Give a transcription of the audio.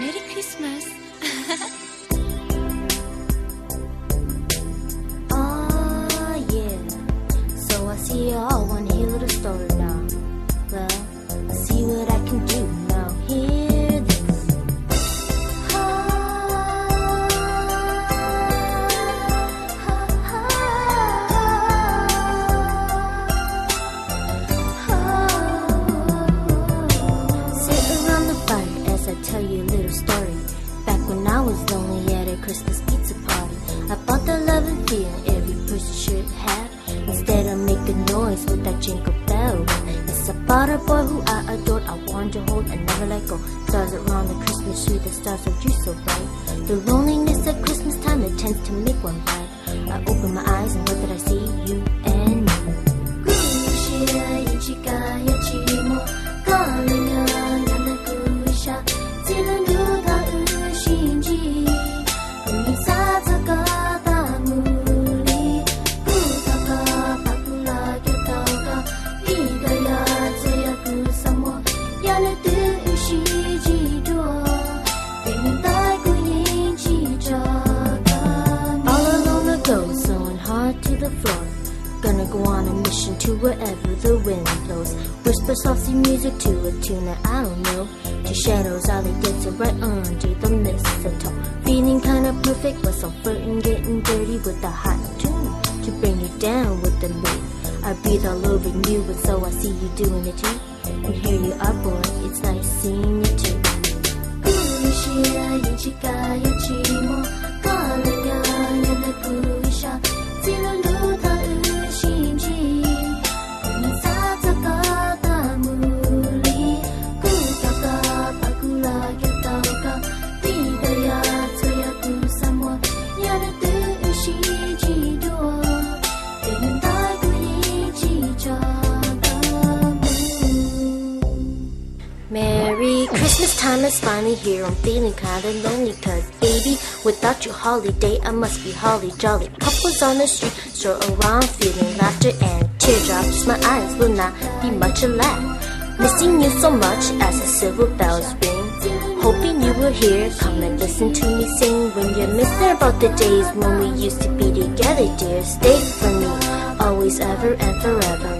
Merry Christmas. Oh yeah, so I see you all want to hear a little story now. Well, let's see what I can do now. Hear this. Sit around the fire as I tell you a little story. Back when I was lonely at a Christmas pizza party, I bought the love and fear every person should have. Instead of making noise with that jingle bell. Yes, I bought a boy who I adored. I wanted to hold and never let go. Stars around the Christmas tree, the stars of you so bright. The loneliness at Christmas time, it tends to make one bright. I opened my eyes and what did I see? You and me. To the floor, gonna go on a mission to wherever the wind blows. Whisper softly music to a tune that I don't know. Two shadows are they dancing right under the mistletoe. Feeling kinda perfect, but so flirting, getting dirty with the hot tune to bring you down with the mood. I breathe all over you, and so I see you doing it too. And here you are, boy, it's nice seeing you too. Merry Christmas time is finally here. I'm feeling kinda lonely cause baby, without your holiday I must be holly jolly. Couples on the street stroll around feeling laughter and teardrops. My eyes will not be much alive. Missing you so much as the silver bells ring. Hoping you will hear, come and listen to me sing. When you're missing about the days when we used to be together, dear, stay for me, always, ever and forever.